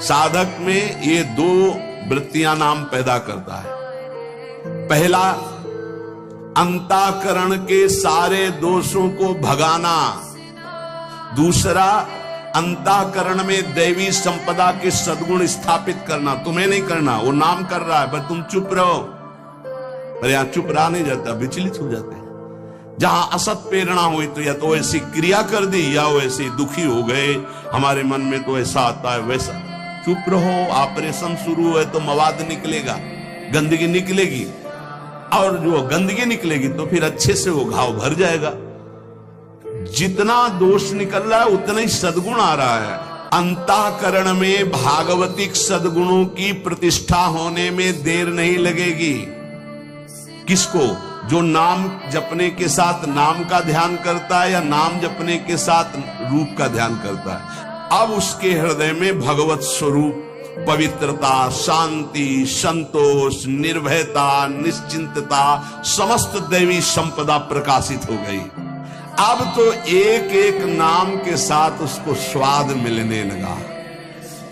साधक में ये दो वृत्तियां नाम पैदा करता है। पहला, अंतःकरण के सारे दोषों को भगाना। दूसरा, अंतःकरण में दैवी संपदा के सद्गुण स्थापित करना। तुम्हें नहीं करना, वो नाम कर रहा है, पर तुम चुप रहो। पर यहां चुप रहा नहीं जाता, विचलित हो जाते हैं। जहां असत प्रेरणा हुई तो या तो ऐसी क्रिया कर दी या वो ऐसे दुखी हो गए, हमारे मन में तो ऐसा आता है वैसा। चुप रहो, ऑपरेशन शुरू है तो मवाद निकलेगा, गंदगी निकलेगी, और जो गंदगी निकलेगी तो फिर अच्छे से वो घाव भर जाएगा। जितना दोष निकल रहा है उतना ही सद्गुण आ रहा है। अंतःकरण में भागवतिक सद्गुणों की प्रतिष्ठा होने में देर नहीं लगेगी। किसको? जो नाम जपने के साथ नाम का ध्यान करता है या नाम जपने के साथ रूप का ध्यान करता है। अब उसके हृदय में भगवत स्वरूप, पवित्रता, शांति, संतोष, निर्भयता, निश्चिंतता, समस्त दैवी संपदा प्रकाशित हो गई। अब तो एक एक नाम के साथ उसको स्वाद मिलने लगा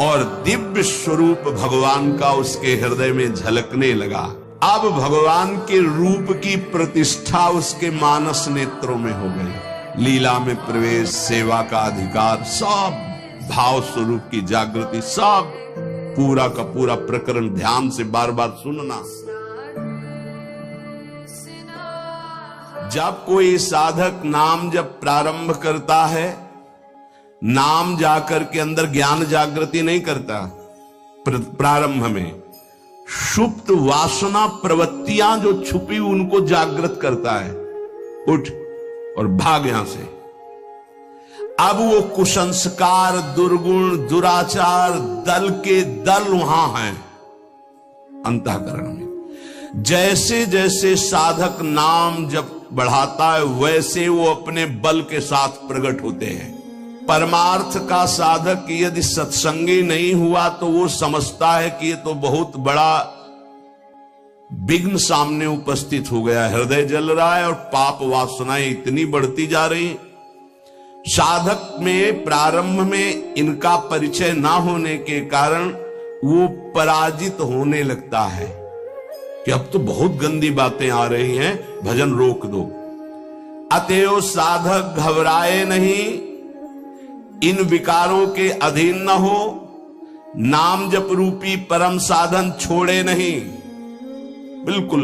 और दिव्य स्वरूप भगवान का उसके हृदय में झलकने लगा। अब भगवान के रूप की प्रतिष्ठा उसके मानस नेत्रों में हो गई। लीला में प्रवेश, सेवा का अधिकार, सब भाव स्वरूप की जागृति, सब पूरा का पूरा प्रकरण ध्यान से बार बार सुनना। जब कोई साधक नाम जब प्रारंभ करता है, नाम जाकर के अंदर ज्ञान जागृति नहीं करता। प्रारंभ में सुप्त वासना प्रवृत्तियां जो छुपी उनको जागृत करता है। उठ और भाग यहां से। अब वो कुसंस्कार, दुर्गुण, दुराचार दल के दल वहां हैं अंतःकरण में। जैसे जैसे साधक नाम जब बढ़ाता है वैसे वो अपने बल के साथ प्रकट होते हैं। परमार्थ का साधक यदि सत्संगी नहीं हुआ तो वो समझता है कि ये तो बहुत बड़ा विघ्न सामने उपस्थित हो गया, हृदय जल रहा है और पाप वासनाएं इतनी बढ़ती जा रही। साधक में प्रारंभ में इनका परिचय ना होने के कारण वो पराजित होने लगता है कि अब तो बहुत गंदी बातें आ रही हैं, भजन रोक दो। अतएव साधक घबराए नहीं, इन विकारों के अधीन न हो, नाम जप रूपी परम साधन छोड़े नहीं। बिल्कुल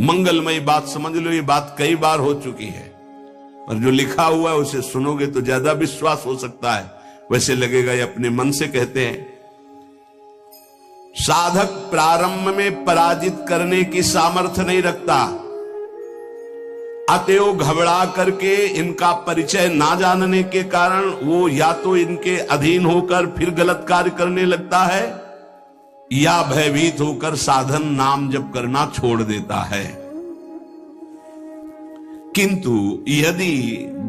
मंगलमयी बात समझ लो, ये बात कई बार हो चुकी है, पर जो लिखा हुआ है उसे सुनोगे तो ज्यादा विश्वास हो सकता है। वैसे लगेगा ये अपने मन से कहते हैं। साधक प्रारंभ में पराजित करने की सामर्थ्य नहीं रखता, अतएव घबरा करके इनका परिचय ना जानने के कारण वो या तो इनके अधीन होकर फिर गलत कार्य करने लगता है या भयभीत होकर साधन नाम जप करना छोड़ देता है। किंतु यदि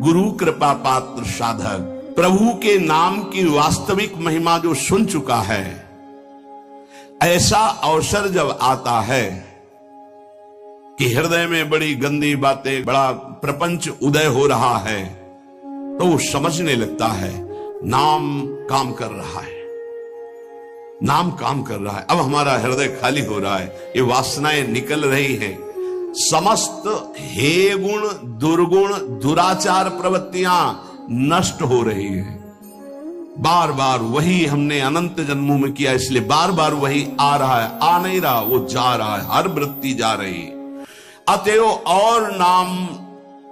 गुरु कृपा पात्र साधक प्रभु के नाम की वास्तविक महिमा जो सुन चुका है, ऐसा अवसर जब आता है कि हृदय में बड़ी गंदी बातें, बड़ा प्रपंच उदय हो रहा है, तो वो समझने लगता है नाम काम कर रहा है, नाम काम कर रहा है। अब हमारा हृदय खाली हो रहा है, ये वासनाएं निकल रही हैं, समस्त हे गुण, दुर्गुण, दुराचार प्रवृत्तियां नष्ट हो रही हैं। बार बार वही हमने अनंत जन्मों में किया, इसलिए बार बार वही आ रहा है, आ नहीं रहा, वो जा रहा है, हर वृत्ति जा रही है। अतएव और नाम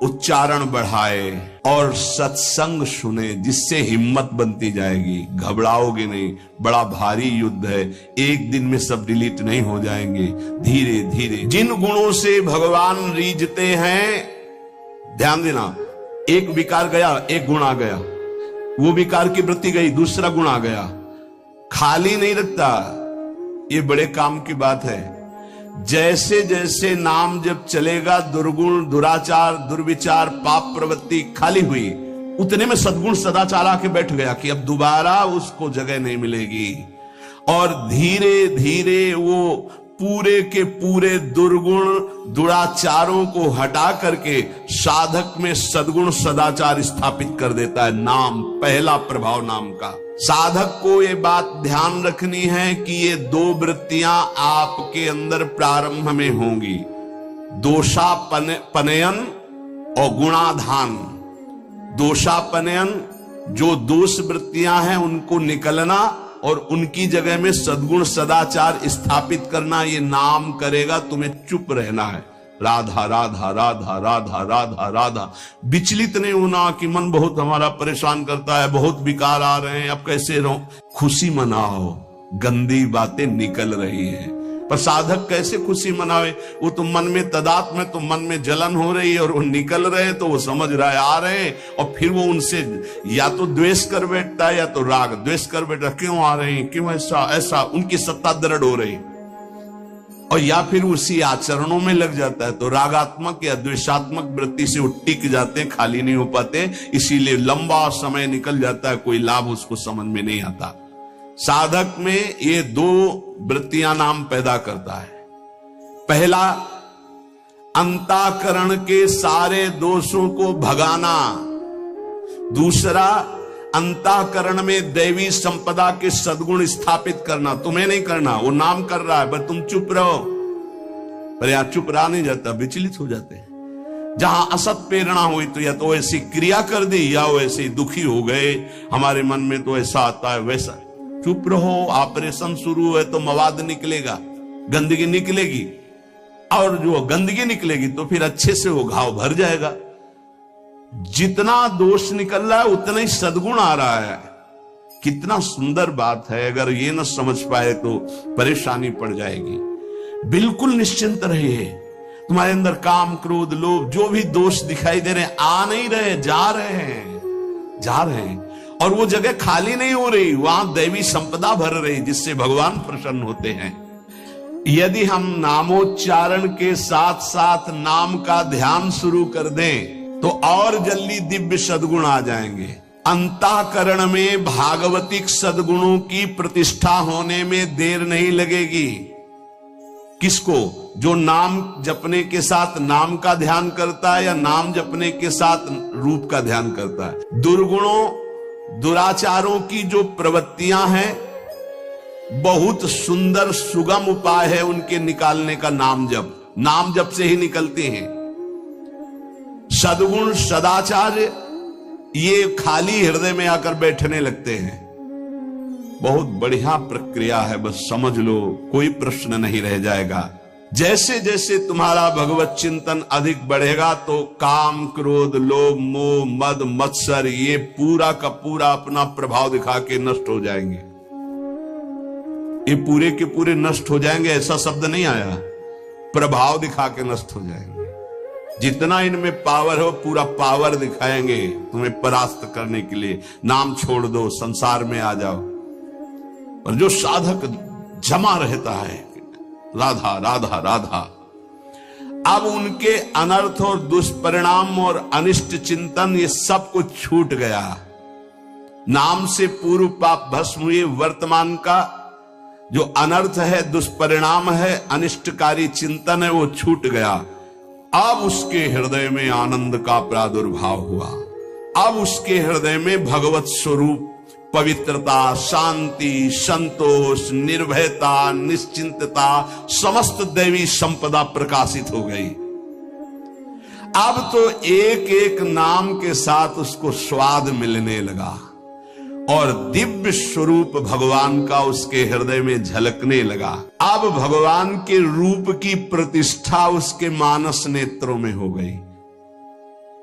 उच्चारण बढ़ाए और सत्संग सुने, जिससे हिम्मत बनती जाएगी, घबराओगे नहीं। बड़ा भारी युद्ध है, एक दिन में सब डिलीट नहीं हो जाएंगे, धीरे धीरे। जिन गुणों से भगवान रीझते हैं, ध्यान देना, एक विकार गया, एक गुण आ गया, वो विकार की वृत्ति गई, दूसरा गुण आ गया, खाली नहीं रखता। ये बड़े काम की बात है। जैसे जैसे नाम जब चलेगा, दुर्गुण, दुराचार, दुर्विचार, पाप प्रवृत्ति खाली हुई, उतने में सद्गुण सदाचार आके बैठ गया कि अब दोबारा उसको जगह नहीं मिलेगी। और धीरे धीरे वो पूरे के पूरे दुर्गुण, दुराचारों को हटा करके साधक में सद्गुण, सदाचार स्थापित कर देता है। नाम, पहला प्रभाव नाम का। साधक को ये बात ध्यान रखनी है कि ये दो वृत्तियां आपके अंदर प्रारंभ में होंगी, दोषापनयन और गुणाधान। दोषापनयन, जो दोष वृत्तियां हैं उनको निकलना और उनकी जगह में सद्गुण सदाचार स्थापित करना। ये नाम करेगा, तुम्हें चुप रहना है, राधा राधा राधा राधा राधा राधा। विचलित नहीं होना कि मन बहुत हमारा परेशान करता है, बहुत विकार आ रहे हैं, अब कैसे रहो। खुशी मनाओ, गंदी बातें निकल रही हैं। पर साधक कैसे खुशी मनावे? वो तो मन में तदात्म में, तो मन में जलन हो रही है और वो निकल रहे हैं तो वो समझ रहा है आ रहे हैं, और फिर वो उनसे या तो द्वेष कर बैठता है या तो राग। द्वेष कर बैठता, क्यों आ रहे हैं, क्यों ऐसा ऐसा, उनकी सत्ता दृढ़ हो रही। और या फिर उसी आचरणों में लग जाता है तो रागात्मक या द्वेषात्मक वृत्ति से वो टिक जाते हैं, खाली नहीं हो पाते, इसीलिए लंबा समय निकल जाता है, कोई लाभ उसको समझ में नहीं आता। साधक में ये दो वृत्तियां नाम पैदा करता है। पहला, अंतःकरण के सारे दोषों को भगाना। दूसरा, अंतःकरण में दैवी संपदा के सद्गुण स्थापित करना। तुम्हें नहीं करना, वो नाम कर रहा है, पर तुम चुप रहो। पर यार चुप रहा नहीं जाता, विचलित हो जाते हैं। जहां असत प्रेरणा हुई तो या तो ऐसी क्रिया कर दी या वो ऐसे दुखी हो गए, हमारे मन में तो ऐसा आता है वैसा। चुप रहो, ऑपरेशन शुरू है तो मवाद निकलेगा, गंदगी निकलेगी, और जो गंदगी निकलेगी तो फिर अच्छे से वो घाव भर जाएगा। जितना दोष निकल रहा है उतना ही सद्गुण आ रहा है। कितना सुंदर बात है, अगर ये न समझ पाए तो परेशानी पड़ जाएगी। बिल्कुल निश्चिंत रहिए, तुम्हारे अंदर काम क्रोध लोभ जो भी दोष दिखाई दे रहे हैं आ नहीं रहे, जा रहे हैं, जा रहे हैं, और वो जगह खाली नहीं हो रही, वहां दैवी संपदा भर रही जिससे भगवान प्रसन्न होते हैं। यदि हम नामोच्चारण के साथ साथ नाम का ध्यान शुरू कर दें तो और जल्दी दिव्य सद्गुण आ जाएंगे। अंतःकरण में भागवतिक सद्गुणों की प्रतिष्ठा होने में देर नहीं लगेगी। किसको? जो नाम जपने के साथ नाम का ध्यान करता है या नाम जपने के साथ रूप का ध्यान करता है। दुर्गुणों दुराचारों की जो प्रवृत्तियां हैं, बहुत सुंदर सुगम उपाय है उनके निकालने का नाम जप। नाम जप से ही निकलते हैं। सद्गुण सदाचार ये खाली हृदय में आकर बैठने लगते हैं। बहुत बढ़िया प्रक्रिया है, बस समझ लो, कोई प्रश्न नहीं रह जाएगा। जैसे जैसे तुम्हारा भगवत चिंतन अधिक बढ़ेगा तो काम क्रोध लोभ मोह मद मत्सर ये पूरा का पूरा अपना प्रभाव दिखा के नष्ट हो जाएंगे। ये पूरे के पूरे नष्ट हो जाएंगे ऐसा शब्द नहीं आया, प्रभाव दिखा के नष्ट हो जाएंगे। जितना इनमें पावर हो पूरा पावर दिखाएंगे तुम्हें परास्त करने के लिए। नाम छोड़ दो, संसार में आ जाओ। पर जो साधक जमा रहता है राधा राधा राधा, अब उनके अनर्थ और दुष्परिणाम और अनिष्ट चिंतन ये सब कुछ छूट गया। नाम से पूर्व पाप भस्म हुए, वर्तमान का जो अनर्थ है, दुष्परिणाम है, अनिष्टकारी चिंतन है, वो छूट गया। अब उसके हृदय में आनंद का प्रादुर्भाव हुआ। अब उसके हृदय में भगवत स्वरूप पवित्रता, शांति, संतोष, निर्भयता, निश्चिंतता, समस्त दैवी संपदा प्रकाशित हो गई। अब तो एक एक नाम के साथ उसको स्वाद मिलने लगा और दिव्य स्वरूप भगवान का उसके हृदय में झलकने लगा। अब भगवान के रूप की प्रतिष्ठा उसके मानस नेत्रों में हो गई।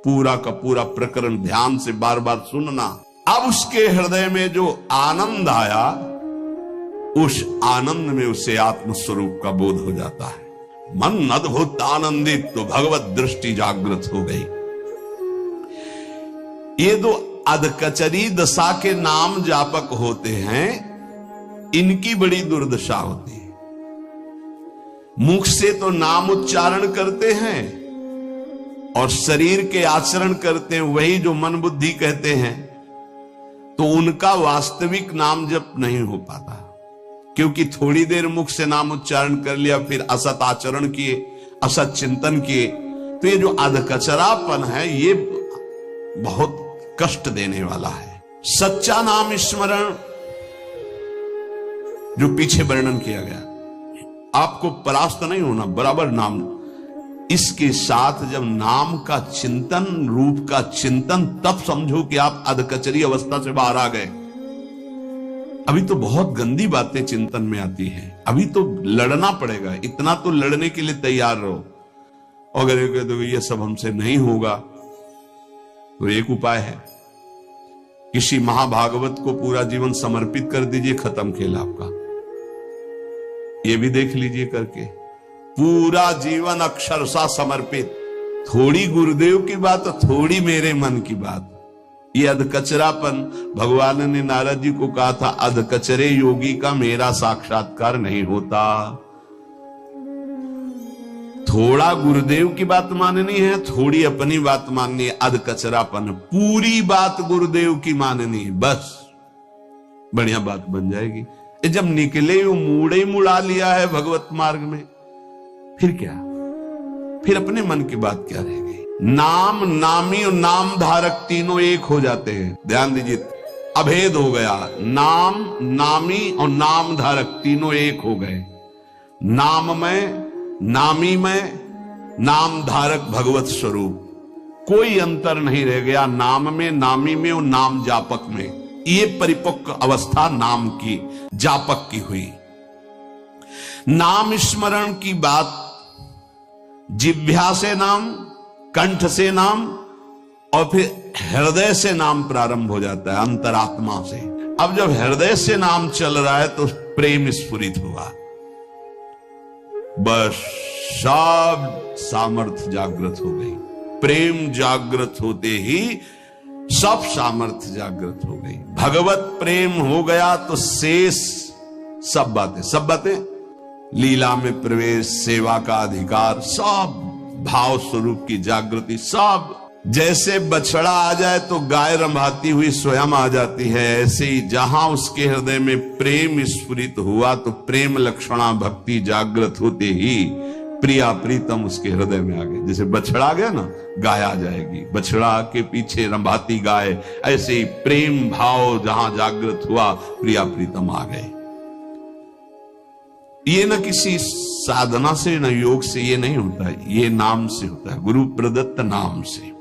पूरा का पूरा प्रकरण ध्यान से बार बार सुनना। अब उसके हृदय में जो आनंद आया, उस आनंद में उसे आत्म स्वरूप का बोध हो जाता है। मन अद्भुत आनंदित, तो भगवत दृष्टि जागृत हो गई। ये दो अधकचरी दशा के नाम जापक होते हैं, इनकी बड़ी दुर्दशा होती है। मुख से तो नाम उच्चारण करते हैं और शरीर के आचरण करते हैं, वही जो मन बुद्धि कहते हैं, तो उनका वास्तविक नाम जप नहीं हो पाता, क्योंकि थोड़ी देर मुख से नाम उच्चारण कर लिया, फिर असत आचरण किए, असत चिंतन किए। तो ये जो अधकचरापन है ये बहुत कष्ट देने वाला है। सच्चा नाम स्मरण जो पीछे वर्णन किया गया, आपको परास्त नहीं होना, बराबर नाम। इसके साथ जब नाम का चिंतन, रूप का चिंतन, तब समझो कि आप अधकचरी अवस्था से बाहर आ गए। अभी तो बहुत गंदी बातें चिंतन में आती हैं, अभी तो लड़ना पड़ेगा, इतना तो लड़ने के लिए तैयार रहो। अगर तो ये सब हमसे नहीं होगा तो एक उपाय है, किसी महाभागवत को पूरा जीवन समर्पित कर दीजिए, खत्म खेल आपका। ये भी देख लीजिए करके, पूरा जीवन अक्षरशः समर्पित, थोड़ी गुरुदेव की बात, थोड़ी मेरे मन की बात। ये अधकचरापन, भगवान ने नारद जी को कहा था, अधकचरे योगी का मेरा साक्षात्कार नहीं होता। थोड़ा गुरुदेव की बात माननी है, थोड़ी अपनी बात माननी है, अधकचरापन। पूरी बात गुरुदेव की माननी है, बस बढ़िया बात बन जाएगी। जब निकले वो मूड़े मुड़ा लिया है भगवत मार्ग में, फिर क्या, फिर अपने मन की बात क्या रह गई। नाम, नामी और नाम धारक तीनों एक हो जाते हैं, ध्यान दीजिए, अभेद हो गया। नाम, नामी और नाम धारक तीनों एक हो गए। नाम में, नामी में, नाम धारक भगवत स्वरूप, कोई अंतर नहीं रह गया नाम में, नामी में और नाम जापक में। ये परिपक्व अवस्था नाम की, जापक की हुई। नाम स्मरण की बात, जिह्वा से नाम, कंठ से नाम और फिर हृदय से नाम प्रारंभ हो जाता है, अंतरात्मा से। अब जब हृदय से नाम चल रहा है तो प्रेम स्फुरित हुआ, बस सब सामर्थ्य जागृत हो गई। प्रेम जागृत होते ही सब सामर्थ्य जागृत हो गई। भगवत प्रेम हो गया तो शेष सब बातें, लीला में प्रवेश, सेवा का अधिकार, सब भाव स्वरूप की जागृति, सब। जैसे बछड़ा आ जाए तो गाय रंभाती हुई स्वयं आ जाती है, ऐसे ही जहां उसके हृदय में प्रेम स्फुरित हुआ तो प्रेम लक्षणा भक्ति जागृत होते ही प्रिया प्रीतम उसके हृदय में आ गए। जैसे बछड़ा आ गया ना, गाय आ जाएगी, बछड़ा के पीछे रंभाती गाय, ऐसे ही प्रेम भाव जहां जागृत हुआ प्रिया प्रीतम आ गए। ये न किसी साधना से न योग से ये नहीं होता है, ये नाम से होता है, गुरु प्रदत्त नाम से।